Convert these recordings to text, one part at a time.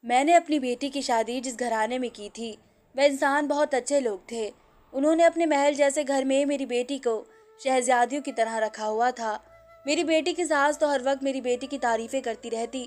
मैंने अपनी बेटी की शादी जिस घराने में की थी, वह इंसान बहुत अच्छे लोग थे। उन्होंने अपने महल जैसे घर में मेरी बेटी को शहजादियों की तरह रखा हुआ था। मेरी बेटी की सास तो हर वक्त मेरी बेटी की तारीफें करती रहती।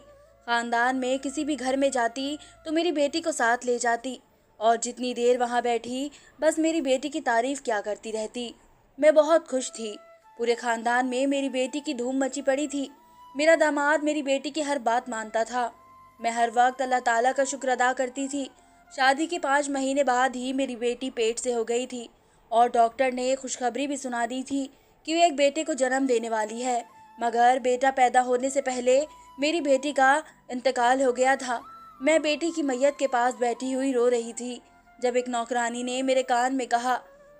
खानदान में किसी भी घर में जाती तो मेरी बेटी को साथ ले जाती और जितनी देर वहां बैठी बस मेरी बेटी की तारीफ क्या करती रहती। मैं बहुत खुश थी। पूरे खानदान में मेरी बेटी की धूम मची पड़ी थी। मेरा दामाद मेरी बेटी की हर बात मानता था। मैं हर वक्त अल्लाह ताला का शुक्र अदा करती थी। शादी के 5 महीने बाद ही मेरी बेटी पेट से हो गई थी और डॉक्टर ने खुशखबरी भी सुना दी थी कि वे एक बेटे को जन्म देने वाली है। मगर बेटा पैदा होने से पहले मेरी बेटी का इंतकाल हो गया था। मैं बेटी की मैयत के पास बैठी हुई रो रही थी जब एक नौकरानी ने मेरे कान में कहा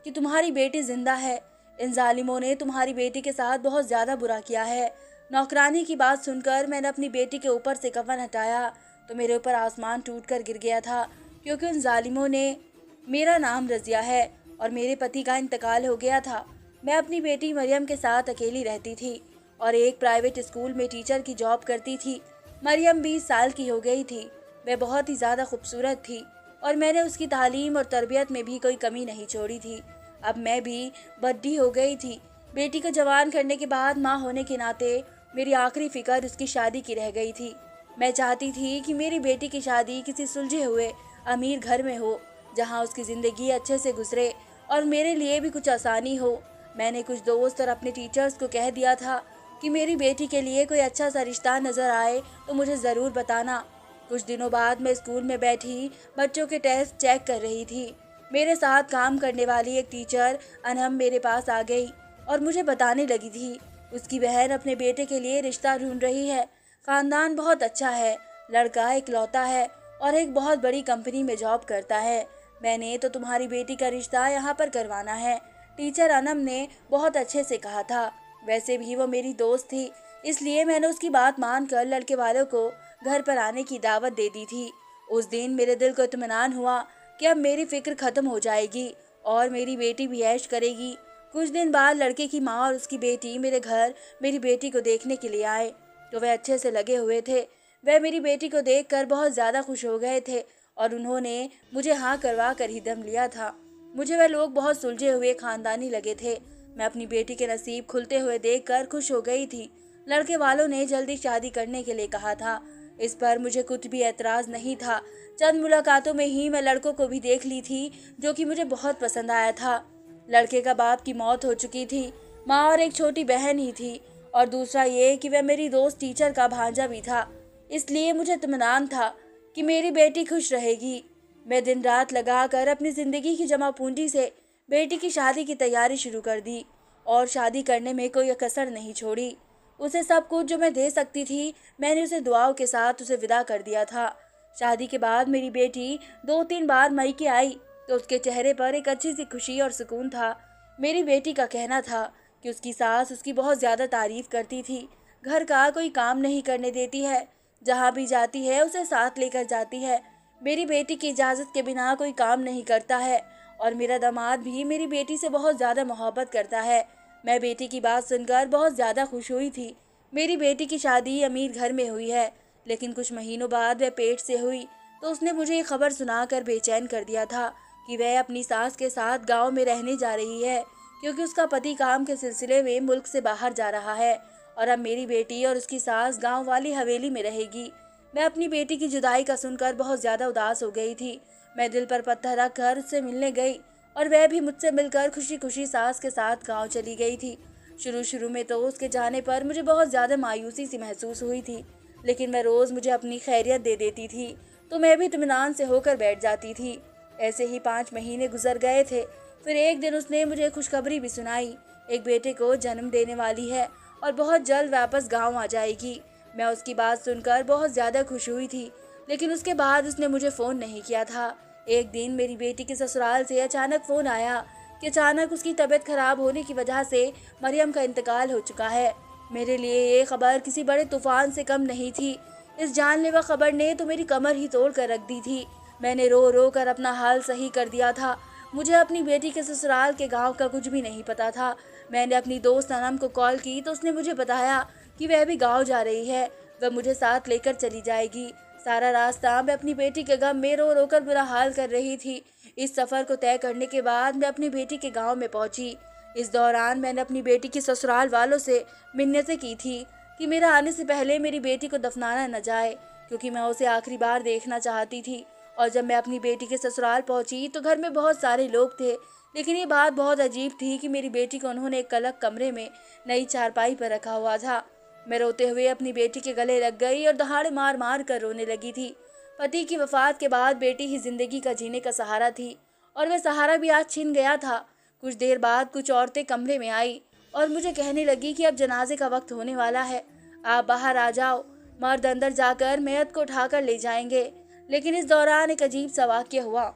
कि तुम्हारी बेटी जिंदा है। इन जालिमों ने तुम्हारी बेटी के साथ बहुत ज़्यादा बुरा किया है। नौकरानी की बात सुनकर मैंने अपनी बेटी के ऊपर से कफन हटाया तो मेरे ऊपर आसमान टूट कर गिर गया था, क्योंकि उन जालिमों ने मेरा नाम रजिया है और मेरे पति का इंतकाल हो गया था। मैं अपनी बेटी मरियम के साथ अकेली रहती थी और एक प्राइवेट स्कूल में टीचर की जॉब करती थी। मरियम 20 साल की हो गई थी। वह बहुत ही ज़्यादा खूबसूरत थी और मैंने उसकी तालीम और तरबियत में भी कोई कमी नहीं छोड़ी थी। अब मैं भी बड्डी हो गई थी। बेटी को जवान करने के बाद माँ होने के नाते मेरी आखिरी फिक्र उसकी शादी की रह गई थी। मैं चाहती थी कि मेरी बेटी की शादी किसी सुलझे हुए अमीर घर में हो, जहाँ उसकी ज़िंदगी अच्छे से गुजरे और मेरे लिए भी कुछ आसानी हो। मैंने कुछ दोस्त और अपने टीचर्स को कह दिया था कि मेरी बेटी के लिए कोई अच्छा सा रिश्ता नज़र आए तो मुझे ज़रूर बताना। कुछ दिनों बाद मैं स्कूल में बैठी बच्चों के टेस्ट चेक कर रही थी। मेरे साथ काम करने वाली एक टीचर अनहम मेरे पास आ गई और मुझे बताने लगी थी उसकी बहन अपने बेटे के लिए रिश्ता ढूंढ रही है। खानदान बहुत अच्छा है, लड़का इकलौता है और एक बहुत बड़ी कंपनी में जॉब करता है। मैंने तो तुम्हारी बेटी का रिश्ता यहाँ पर करवाना है। टीचर अनम ने बहुत अच्छे से कहा था। वैसे भी वो मेरी दोस्त थी, इसलिए मैंने उसकी बात मानकर लड़के वालों को घर पर आने की दावत दे दी थी। उस दिन मेरे दिल को इत्मीनान हुआ कि अब मेरी फिक्र खत्म हो जाएगी और मेरी बेटी भी ऐश करेगी। कुछ दिन बाद लड़के की माँ और उसकी बेटी मेरे घर मेरी बेटी को देखने के लिए आए तो वह अच्छे से लगे हुए थे। वह मेरी बेटी को देखकर बहुत ज़्यादा खुश हो गए थे और उन्होंने मुझे हाँ करवा कर ही दम लिया था। मुझे वह लोग बहुत सुलझे हुए खानदानी लगे थे। मैं अपनी बेटी के नसीब खुलते हुए देखकर खुश हो गई थी। लड़के वालों ने जल्दी शादी करने के लिए कहा था। इस पर मुझे कुछ भी एतराज़ नहीं था। चंद मुलाकातों में ही मैं लड़कों को भी देख ली थी जो कि मुझे बहुत पसंद आया था। लड़के का बाप की मौत हो चुकी थी, माँ और एक छोटी बहन ही थी और दूसरा ये कि वह मेरी दोस्त टीचर का भांजा भी था। इसलिए मुझे इत्मीनान था कि मेरी बेटी खुश रहेगी। मैं दिन रात लगाकर अपनी ज़िंदगी की जमा पूंजी से बेटी की शादी की तैयारी शुरू कर दी और शादी करने में कोई कसर नहीं छोड़ी। उसे सब कुछ जो मैं दे सकती थी मैंने उसे दुआओं के साथ उसे विदा कर दिया था। शादी के बाद मेरी बेटी 2-3 बार मायके आई तो उसके चेहरे पर एक अच्छी सी खुशी और सुकून था। मेरी बेटी का कहना था कि उसकी सास उसकी बहुत ज़्यादा तारीफ करती थी। घर का कोई काम नहीं करने देती है, जहाँ भी जाती है उसे साथ लेकर जाती है। मेरी बेटी की इजाज़त के बिना कोई काम नहीं करता है और मेरा दामाद भी मेरी बेटी से बहुत ज़्यादा मोहब्बत करता है। मैं बेटी की बात सुनकर बहुत ज़्यादा खुश हुई थी। मेरी बेटी की शादी अमीर घर में हुई है, लेकिन कुछ महीनों बाद वह पेट से हुई तो उसने मुझे ये खबर सुनाकर बेचैन कर दिया था कि वह अपनी सास के साथ गांव में रहने जा रही है, क्योंकि उसका पति काम के सिलसिले में मुल्क से बाहर जा रहा है और अब मेरी बेटी और उसकी सास गांव वाली हवेली में रहेगी। मैं अपनी बेटी की जुदाई का सुनकर बहुत ज़्यादा उदास हो गई थी। मैं दिल पर पत्थर रख कर उससे मिलने गई और वह भी मुझसे मिलकर खुशी खुशी सास के साथ गाँव चली गई थी। शुरू शुरू में तो उसके जाने पर मुझे बहुत ज़्यादा मायूसी सी महसूस हुई थी, लेकिन वह रोज़ मुझे अपनी खैरियत दे देती थी तो मैं भी इत्मीनान से होकर बैठ जाती थी। ऐसे ही 5 महीने गुजर गए थे। फिर एक दिन उसने मुझे खुशखबरी भी सुनाई, एक बेटे को जन्म देने वाली है और बहुत जल्द वापस गांव आ जाएगी। मैं उसकी बात सुनकर बहुत ज़्यादा खुश हुई थी, लेकिन उसके बाद उसने मुझे फ़ोन नहीं किया था। एक दिन मेरी बेटी के ससुराल से अचानक फ़ोन आया कि अचानक उसकी तबीयत खराब होने की वजह से मरियम का इंतकाल हो चुका है। मेरे लिए ये खबर किसी बड़े तूफान से कम नहीं थी। इस जानलेवा खबर ने तो मेरी कमर ही तोड़ कर रख दी थी। मैंने रो रो कर अपना हाल सही कर दिया था। मुझे अपनी बेटी के ससुराल के गांव का कुछ भी नहीं पता था। मैंने अपनी दोस्त अनम को कॉल की तो उसने मुझे बताया कि वह भी गांव जा रही है, वह मुझे साथ लेकर चली जाएगी। सारा रास्ता मैं अपनी बेटी के गम में रो रो कर बुरा हाल कर रही थी। इस सफ़र को तय करने के बाद मैं अपनी बेटी के गांव में पहुंची। इस दौरान मैंने अपनी बेटी की ससुराल वालों से मिन्नतें की थी कि मेरा आने से पहले मेरी बेटी को दफनाना न जाए, क्योंकि मैं उसे आखिरी बार देखना चाहती थी। और जब मैं अपनी बेटी के ससुराल पहुंची तो घर में बहुत सारे लोग थे, लेकिन ये बात बहुत अजीब थी कि मेरी बेटी को उन्होंने एक अलग कमरे में नई चारपाई पर रखा हुआ था। मैं रोते हुए अपनी बेटी के गले लग गई और दहाड़े मार मार कर रोने लगी थी। पति की वफात के बाद बेटी ही जिंदगी का जीने का सहारा थी, और वह सहारा भी आज छिन गया था। कुछ देर बाद कुछ औरतें कमरे में आई और मुझे कहने लगी कि अब जनाजे का वक्त होने वाला है, आप बाहर आ जाओ, मर्द अंदर जाकर मैयत को उठाकर ले जाएंगे। लेकिन इस दौरान एक अजीब सा वाक्य हुआ।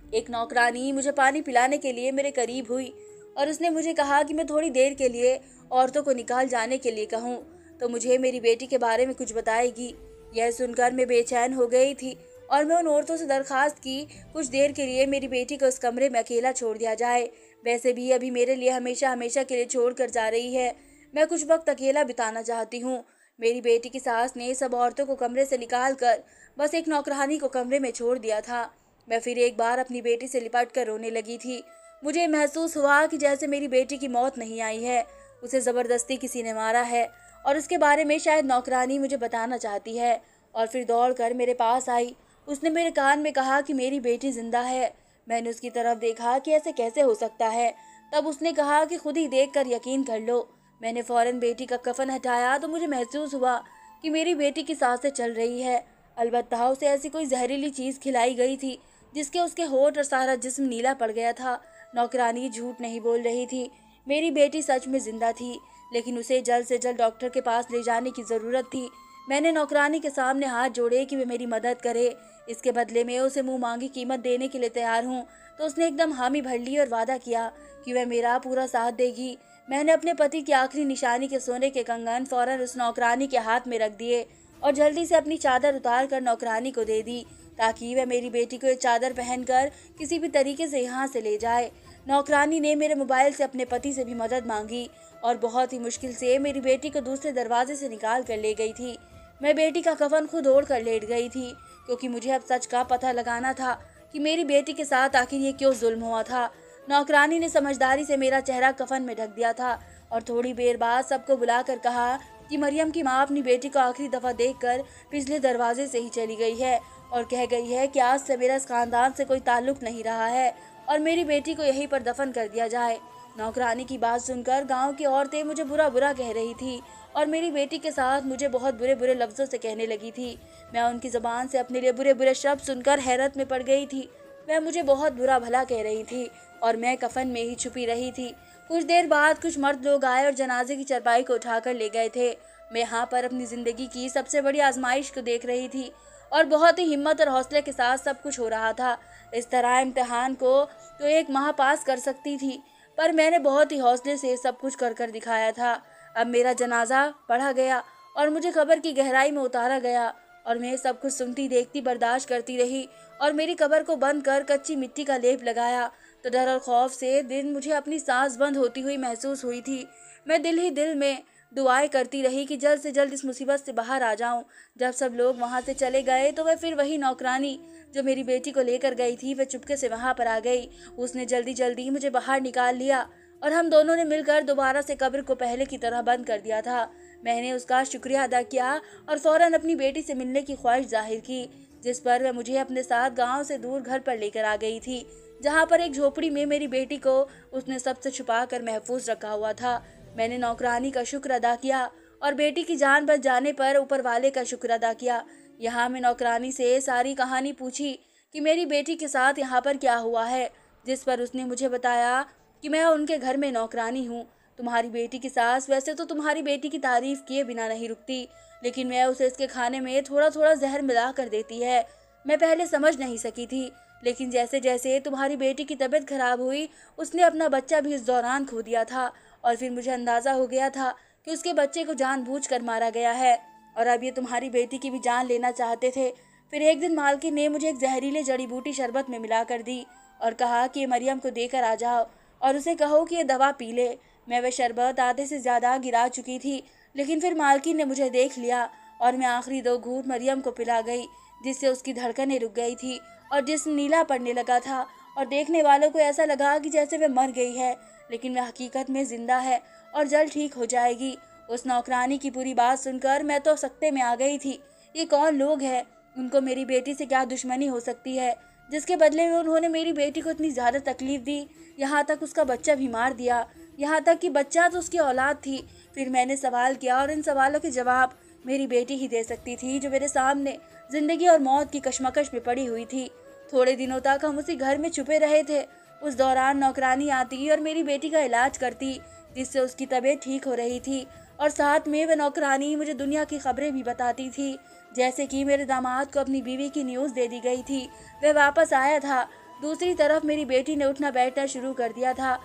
एक नौकरानी मुझे पानी पिलाने के लिए मेरे करीब हुई और उसने मुझे कहा कि मैं थोड़ी देर के लिए औरतों को निकाल जाने के लिए कहूँ तो मुझे मेरी बेटी के बारे में कुछ बताएगी। यह सुनकर मैं बेचैन हो गई थी और मैं उन औरतों से दरखास्त की कुछ देर के लिए मेरी बेटी को उस कमरे में अकेला छोड़ दिया जाए। वैसे भी अभी मेरे लिए हमेशा हमेशा के लिए छोड़ कर जा रही है, मैं कुछ वक्त अकेला बिताना चाहती हूँ। मेरी बेटी की सास ने सब औरतों को कमरे से निकाल कर बस एक नौकरानी को कमरे में छोड़ दिया था। मैं फिर एक बार अपनी बेटी से लिपट कर रोने लगी थी। मुझे महसूस हुआ कि जैसे मेरी बेटी की मौत नहीं आई है, उसे ज़बरदस्ती किसी ने मारा है और उसके बारे में शायद नौकरानी मुझे बताना चाहती है। और फिर दौड़ कर मेरे पास आई। उसने मेरे कान में कहा कि मेरी बेटी जिंदा है। मैंने उसकी तरफ देखा कि ऐसे कैसे हो सकता है। तब उसने कहा कि खुद ही देख कर यकीन कर लो। मैंने फौरन बेटी का कफन हटाया तो मुझे महसूस हुआ कि मेरी बेटी की सांसें चल रही है। अलबत्ता उसे ऐसी कोई जहरीली चीज़ खिलाई गई थी जिसके उसके होठ और सारा जिस्म नीला पड़ गया था। नौकरानी झूठ नहीं बोल रही थी, मेरी बेटी सच में जिंदा थी, लेकिन उसे जल्द से जल्द डॉक्टर के पास ले जाने की ज़रूरत थी। मैंने नौकरानी के सामने हाथ जोड़े कि वे मेरी मदद करे, इसके बदले में उसे मुंह मांगी कीमत देने के लिए तैयार हूँ। तो उसने एकदम हामी भर ली और वादा किया कि वह मेरा पूरा साथ देगी। मैंने अपने पति की आखिरी निशानी के सोने के कंगन फौरन उस नौकरानी के हाथ में रख दिए और जल्दी से अपनी चादर उतार कर नौकरानी को दे दी, ताकि वह मेरी बेटी को एक चादर पहनकर किसी भी तरीके से यहाँ से ले जाए। नौकरानी ने मेरे मोबाइल से अपने पति से भी मदद मांगी और बहुत ही मुश्किल से मेरी बेटी को दूसरे दरवाजे से निकाल कर ले गई थी। मैं बेटी का कफन खुद ओढ़ कर लेट गई थी, क्योंकि मुझे अब सच का पता लगाना था कि मेरी बेटी के साथ आखिर ये क्यों जुल्म हुआ था। नौकरानी ने समझदारी से मेरा चेहरा कफन में ढक दिया था और थोड़ी देर बाद सबको बुलाकर कहा कि मरियम की माँ अपनी बेटी को आखिरी दफ़ा देखकर पिछले दरवाजे से ही चली गई है और कह गई है कि आज से मेरा इस खानदान से कोई ताल्लुक नहीं रहा है और मेरी बेटी को यहीं पर दफन कर दिया जाए। नौकरानी की बात सुनकर गांव की औरतें मुझे बुरा बुरा कह रही थी और मेरी बेटी के साथ मुझे बहुत बुरे बुरे लफ्ज़ों से कहने लगी थी। मैं उनकी ज़बान से अपने लिए बुरे बुरे शब्द सुनकर हैरत में पड़ गई थी। वह मुझे बहुत बुरा भला कह रही थी और मैं कफन में ही छुपी रही थी। कुछ देर बाद कुछ मर्द लोग आए और जनाजे की चारपाई को उठाकर ले गए थे। मैं यहाँ पर अपनी ज़िंदगी की सबसे बड़ी आजमाइश को देख रही थी और बहुत ही हिम्मत और हौसले के साथ सब कुछ हो रहा था। इस तरह इम्तिहान को तो एक माह पास कर सकती थी, पर मैंने बहुत ही हौसले से सब कुछ कर कर दिखाया था। अब मेरा जनाजा पढ़ा गया और मुझे कब्र की गहराई में उतारा गया और मैं सब कुछ सुनती देखती बर्दाश्त करती रही और मेरी कब्र को बंद कर कच्ची मिट्टी का लेप लगाया तो डर और खौफ से दिन मुझे अपनी सांस बंद होती हुई महसूस हुई थी। मैं दिल ही दिल में दुआएं करती रही कि जल्द से जल्द इस मुसीबत से बाहर आ जाऊं। जब सब लोग वहां से चले गए तो वह फिर वही नौकरानी जो मेरी बेटी को लेकर गई थी वह चुपके से वहां पर आ गई। उसने जल्दी जल्दी मुझे बाहर निकाल लिया और हम दोनों ने मिलकर दोबारा से कब्र को पहले की तरह बंद कर दिया था। मैंने उसका शुक्रिया अदा किया और फौरन अपनी बेटी से मिलने की ख्वाहिश जाहिर की, जिस पर वह मुझे अपने साथ गांव से दूर घर पर लेकर आ गई थी, जहां पर एक झोपड़ी में मेरी बेटी को उसने सबसे छुपा कर महफूज रखा हुआ था। मैंने नौकरानी का शुक्र अदा किया और बेटी की जान बच जाने पर ऊपर वाले का शुक्र अदा किया। यहाँ मैं नौकरानी से सारी कहानी पूछी कि मेरी बेटी के साथ यहाँ पर क्या हुआ है, जिस पर उसने मुझे बताया कि मैं उनके घर में नौकरानी हूँ। तुम्हारी बेटी की सास वैसे तो तुम्हारी बेटी की तारीफ किए बिना नहीं रुकती, लेकिन मैं उसे इसके खाने में थोड़ा थोड़ा जहर मिला कर देती है। मैं पहले समझ नहीं सकी थी, लेकिन जैसे जैसे तुम्हारी बेटी की तबीयत खराब हुई उसने अपना बच्चा भी इस दौरान खो दिया था और फिर मुझे अंदाज़ा हो गया था कि उसके बच्चे को जानबूझकर मारा गया है और अब ये तुम्हारी बेटी की भी जान लेना चाहते थे। फिर एक दिन मालकिन ने मुझे एक जहरीले जड़ी बूटी शरबत में मिला कर दी और कहा कि मरियम को देकर आ जाओ और उसे कहो कि ये दवा पी ले। मैं वह शरबत आधे से ज़्यादा गिरा चुकी थी, लेकिन फिर मालकिन ने मुझे देख लिया और मैं आखिरी 2 घूंट मरियम को पिला गई, जिससे उसकी धड़कनें रुक गई थी और जिस्म नीला पड़ने लगा था और देखने वालों को ऐसा लगा कि जैसे वह मर गई है, लेकिन वह हकीकत में जिंदा है और जल्द ठीक हो जाएगी। उस नौकरानी की पूरी बात सुनकर मैं तो सकते में आ गई थी। ये कौन लोग हैं? उनको मेरी बेटी से क्या दुश्मनी हो सकती है, जिसके बदले में उन्होंने मेरी बेटी को इतनी ज़्यादा तकलीफ दी, यहाँ तक उसका बच्चा भी मार दिया, यहाँ तक कि बच्चा तो उसकी औलाद थी। फिर मैंने सवाल किया और इन सवालों के जवाब मेरी बेटी ही दे सकती थी, जो मेरे सामने जिंदगी और मौत की कशमकश में पड़ी हुई थी। थोड़े दिनों तक हम उसी घर में छुपे रहे थे। उस दौरान नौकरानी आती और मेरी बेटी का इलाज करती, जिससे उसकी तबीयत ठीक हो रही थी, और साथ में वह नौकरानी मुझे दुनिया की खबरें भी बताती थी। जैसे कि मेरे दामाद को अपनी बीवी की न्यूज़ दे दी गई थी, वह वापस आया था। दूसरी तरफ मेरी बेटी ने उठना बैठना शुरू कर दिया था।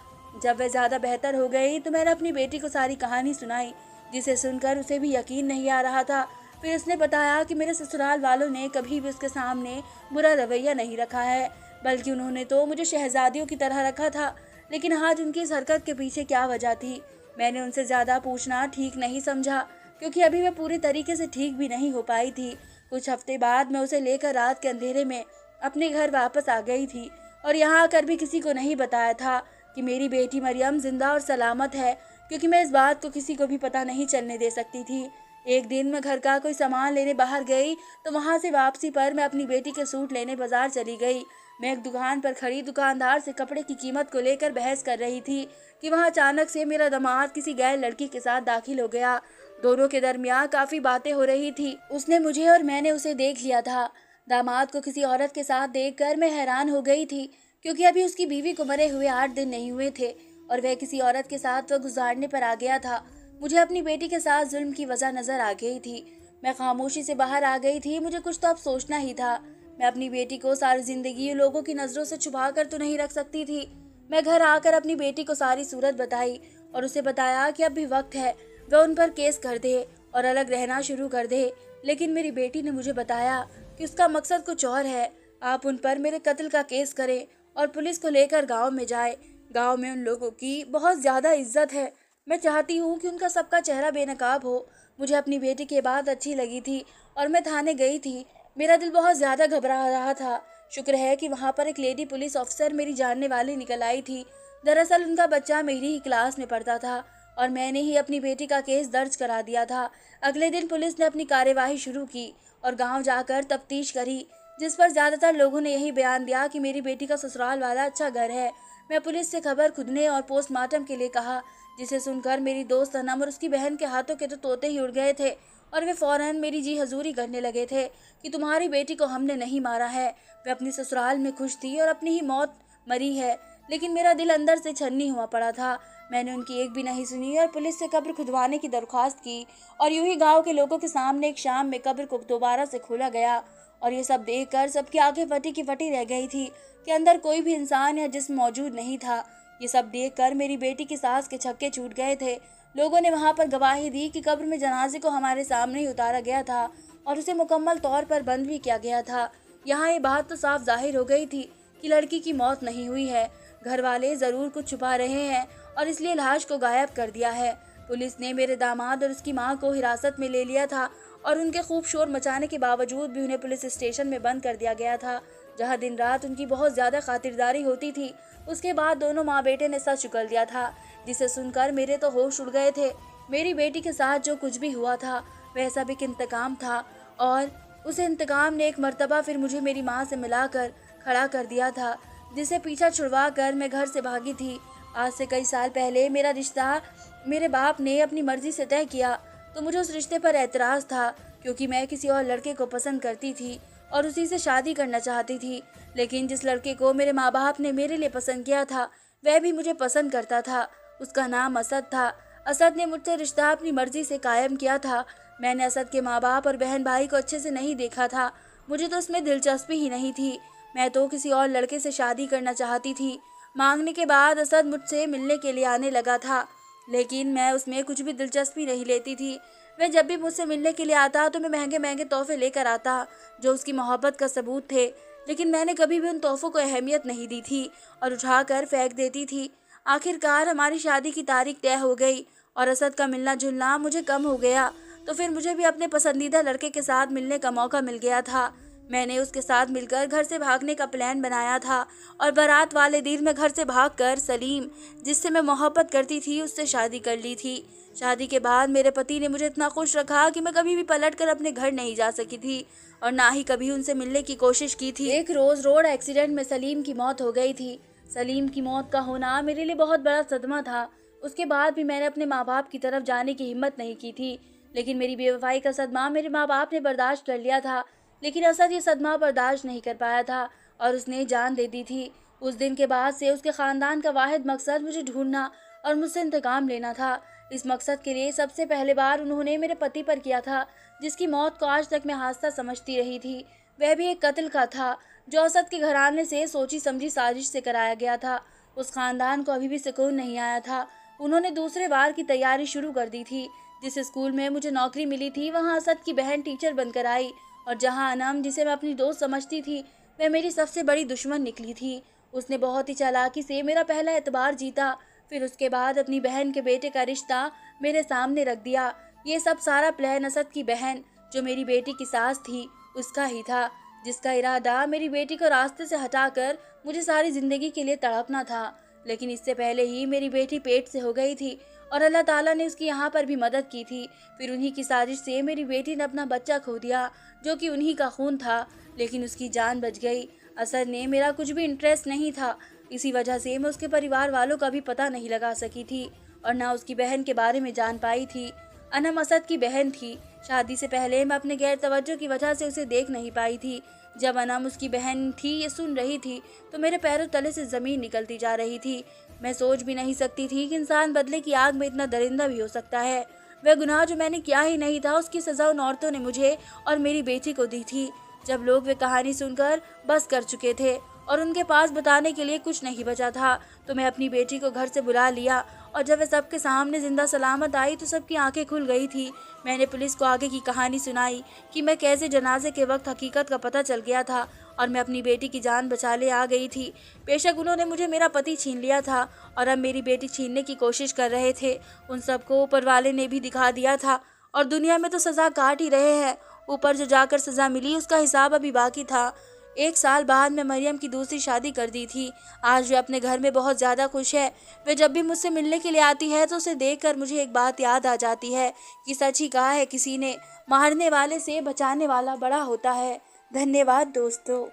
जब वह ज़्यादा बेहतर हो गई तो मैंने अपनी बेटी को सारी कहानी सुनाई, जिसे सुनकर उसे भी यकीन नहीं आ रहा था। फिर उसने बताया कि मेरे ससुराल वालों ने कभी भी उसके सामने बुरा रवैया नहीं रखा है, बल्कि उन्होंने तो मुझे शहजादियों की तरह रखा था। लेकिन आज उनकी इस हरकत के पीछे क्या वजह थी, मैंने उनसे ज़्यादा पूछना ठीक नहीं समझा, क्योंकि अभी मैं पूरी तरीके से ठीक भी नहीं हो पाई थी। कुछ हफ्ते बाद मैं उसे लेकर रात के अंधेरे में अपने घर वापस आ गई थी, और यहाँ आकर भी किसी को नहीं बताया था कि मेरी बेटी मरियम जिंदा और सलामत है, क्योंकि मैं इस बात को किसी को भी पता नहीं चलने दे सकती थी। एक दिन मैं घर का कोई सामान लेने बाहर गई, तो वहाँ से वापसी पर मैं अपनी बेटी के सूट लेने बाजार चली गई। मैं एक दुकान पर खड़ी दुकानदार से कपड़े की कीमत को लेकर बहस कर रही थी कि वहाँ अचानक से मेरा दामाद किसी गैर लड़की के साथ दाखिल हो गया। दोनों के दरमियान काफ़ी बातें हो रही थी। उसने मुझे और मैंने उसे देख लिया था। दामाद को किसी औरत के साथ देखकर मैं हैरान हो गई थी, क्योंकि अभी उसकी बीवी को मरे हुए 8 दिन नहीं हुए थे और वह किसी औरत के साथ वह गुजारने पर आ गया था। मुझे अपनी बेटी के साथ जुल्म की वजह नजर आ गई थी। मैं खामोशी से बाहर आ गई थी। मुझे कुछ तो अब सोचना ही था। मैं अपनी बेटी को सारी जिंदगी लोगों की नज़रों से छुपा कर तो नहीं रख सकती थी। मैं घर आकर अपनी बेटी को सारी सूरत बताई और उसे बताया कि अब भी वक्त है, वह उन पर केस कर दे और अलग रहना शुरू कर दे। लेकिन मेरी बेटी ने मुझे बताया कि उसका मकसद कुछ और है। आप उन पर मेरे कत्ल का केस करें और पुलिस को लेकर गांव में जाए। गांव में उन लोगों की बहुत ज़्यादा इज्जत है। मैं चाहती हूँ कि उनका सबका चेहरा बेनकाब हो। मुझे अपनी बेटी की बात अच्छी लगी थी और मैं थाने गई थी। मेरा दिल बहुत ज़्यादा घबरा रहा था। शुक्र है कि वहाँ पर एक लेडी पुलिस ऑफिसर मेरी जानने वाली निकल आई थी। दरअसल उनका बच्चा मेरी ही क्लास में पढ़ता था और मैंने ही अपनी बेटी का केस दर्ज करा दिया था। अगले दिन पुलिस ने अपनी कार्यवाही शुरू की और गांव जाकर तफ्तीश करी, जिस पर ज़्यादातर लोगों ने यही बयान दिया कि मेरी बेटी का ससुराल वाला अच्छा घर है। मैं पुलिस से खबर खुदने और पोस्टमार्टम के लिए कहा, जिसे सुनकर मेरी दोस्त सनम और उसकी बहन के हाथों के तो तोते ही उड़ गए थे और वे फौरन मेरी जी हजूरी करने लगे थे कि तुम्हारी बेटी को हमने नहीं मारा है, वे अपनी ससुराल में खुश थी और अपनी ही मौत मरी है। लेकिन मेरा दिल अंदर से छन्नी हुआ पड़ा था। मैंने उनकी एक भी नहीं सुनी और पुलिस से कब्र खुदवाने की दरख्वास्त की और यूं ही गांव के लोगों के सामने एक शाम में कब्र को दोबारा से खोला गया। और ये सब देखकर सबकी आंखें फटी की फटी रह गई थी कि अंदर कोई भी इंसान या जिस्म मौजूद नहीं था। ये सब देखकर मेरी बेटी की सांस के छक्के छूट गए थे। लोगों ने वहां पर गवाही दी कि कब्र में जनाजे को हमारे सामने ही उतारा गया था और उसे मुकम्मल तौर पर बंद भी किया गया था। यहाँ ये बात तो साफ जाहिर हो गई थी कि लड़की की मौत नहीं हुई है। घर वाले ज़रूर कुछ छुपा रहे हैं और इसलिए लाश को गायब कर दिया है। पुलिस ने मेरे दामाद और उसकी मां को हिरासत में ले लिया था और उनके खूब शोर मचाने के बावजूद भी उन्हें पुलिस स्टेशन में बंद कर दिया गया था, जहां दिन रात उनकी बहुत ज़्यादा खातिरदारी होती थी। उसके बाद दोनों माँ बेटे ने सच उगल दिया था, जिसे सुनकर मेरे तो होश उड़ गए थे। मेरी बेटी के साथ जो कुछ भी हुआ था वह सब एक इंतकाम था और उस इंतकाम ने एक मर्तबा फिर मुझे मेरी माँ से मिलाकर खड़ा कर दिया था, जिसे पीछा छुड़वा कर मैं घर से भागी थी। आज से कई साल पहले मेरा रिश्ता मेरे बाप ने अपनी मर्जी से तय किया, तो मुझे उस रिश्ते पर एतराज़ था, क्योंकि मैं किसी और लड़के को पसंद करती थी और उसी से शादी करना चाहती थी। लेकिन जिस लड़के को मेरे माँ बाप ने मेरे लिए पसंद किया था वह भी मुझे पसंद करता था। उसका नाम असद था। असद ने मुझसे रिश्ता अपनी मर्जी से कायम किया था। मैंने असद के माँ बाप और बहन भाई को अच्छे से नहीं देखा था। मुझे तो उसमें दिलचस्पी ही नहीं थी। मैं तो किसी और लड़के से शादी करना चाहती थी। मांगने के बाद असद मुझसे मिलने के लिए आने लगा था, लेकिन मैं उसमें कुछ भी दिलचस्पी नहीं लेती थी। वह जब भी मुझसे मिलने के लिए आता तो मैं महंगे महंगे तोहफे लेकर आता, जो उसकी मोहब्बत का सबूत थे। लेकिन मैंने कभी भी उन तोहफों को अहमियत नहीं दी थी और उठाकर फेंक देती थी। आखिरकार हमारी शादी की तारीख तय हो गई और असद का मिलना जुलना मुझे कम हो गया। तो फिर मुझे भी अपने पसंदीदा लड़के के साथ मिलने का मौका मिल गया था। मैंने उसके साथ मिलकर घर से भागने का प्लान बनाया था और बारात वाले दिन मैं घर से भागकर सलीम, जिससे मैं मोहब्बत करती थी, उससे शादी कर ली थी। शादी के बाद मेरे पति ने मुझे इतना खुश रखा कि मैं कभी भी पलटकर अपने घर नहीं जा सकी थी और ना ही कभी उनसे मिलने की कोशिश की थी। एक रोज रोड एक्सीडेंट में सलीम की मौत हो गई थी। सलीम की मौत का होना मेरे लिए बहुत बड़ा सदमा था। उसके बाद भी मैंने अपने माँ बाप की तरफ जाने की हिम्मत नहीं की थी, लेकिन मेरी बेवफाई का सदमा मेरे माँ बाप ने बर्दाश्त कर लिया था। लेकिन असद ये सदमा बर्दाश्त नहीं कर पाया था और उसने जान दे दी थी। उस दिन के बाद से उसके ख़ानदान का वाहिद मकसद मुझे ढूंढना और मुझसे इंतकाम लेना था। इस मकसद के लिए सबसे पहले बार उन्होंने मेरे पति पर किया था, जिसकी मौत को आज तक मैं हादसा समझती रही थी। वह भी एक कत्ल का था जो असद के घराने से सोची समझी साजिश से कराया गया था। उस खानदान को अभी भी सुकून नहीं आया था। उन्होंने दूसरे वार की तैयारी शुरू कर दी थी। जिस स्कूल में मुझे नौकरी मिली थी वहाँ असद की बहन टीचर बनकर आई और जहाँ अनम, जिसे मैं अपनी दोस्त समझती थी, वह मेरी सबसे बड़ी दुश्मन निकली थी। उसने बहुत ही चालाकी से मेरा पहला एतबार जीता, फिर उसके बाद अपनी बहन के बेटे का रिश्ता मेरे सामने रख दिया। ये सब सारा प्लान असद की बहन, जो मेरी बेटी की सास थी, उसका ही था, जिसका इरादा मेरी बेटी को रास्ते से हटाकर मुझे सारी ज़िंदगी के लिए तड़पना था। लेकिन इससे पहले ही मेरी बेटी पेट से हो गई थी और अल्लाह ताला ने उसकी यहाँ पर भी मदद की थी। फिर उन्हीं की साजिश से मेरी बेटी ने अपना बच्चा खो दिया, जो कि उन्हीं का खून था, लेकिन उसकी जान बच गई। असद ने मेरा कुछ भी इंटरेस्ट नहीं था, इसी वजह से मैं उसके परिवार वालों का भी पता नहीं लगा सकी थी और ना उसकी बहन के बारे में जान पाई थी। अनम असद की बहन थी। शादी से पहले मैं अपने गैर तवज्जो की वजह से उसे देख नहीं पाई थी। जब अनम उसकी बहन थी ये सुन रही थी तो मेरे पैरों तले से ज़मीन निकलती जा रही थी। मैं सोच भी नहीं सकती थी कि इंसान बदले की आग में इतना दरिंदा भी हो सकता है। वह गुनाह जो मैंने किया ही नहीं था, उसकी सज़ा उन औरतों ने मुझे और मेरी बेटी को दी थी। जब लोग वे कहानी सुनकर बस कर चुके थे और उनके पास बताने के लिए कुछ नहीं बचा था, तो मैं अपनी बेटी को घर से बुला लिया और जब वह सबके सामने जिंदा सलामत आई तो सबकी आंखें खुल गई थी। मैंने पुलिस को आगे की कहानी सुनाई कि मैं कैसे जनाजे के वक्त हकीकत का पता चल गया था और मैं अपनी बेटी की जान बचा ले आ गई थी। बेशक उन्होंने मुझे मेरा पति छीन लिया था और अब मेरी बेटी छीनने की कोशिश कर रहे थे। उन सबको ऊपर वाले ने भी दिखा दिया था और दुनिया में तो सज़ा काट ही रहे हैं। ऊपर जो जाकर सज़ा मिली उसका हिसाब अभी बाकी था। 1 साल बाद मैं मरियम की दूसरी शादी कर दी थी। आज वे अपने घर में बहुत ज़्यादा खुश है। वे जब भी मुझसे मिलने के लिए आती है तो उसे देखकर मुझे एक बात याद आ जाती है कि सच ही कहा है किसी ने, मारने वाले से बचाने वाला बड़ा होता है। धन्यवाद दोस्तों।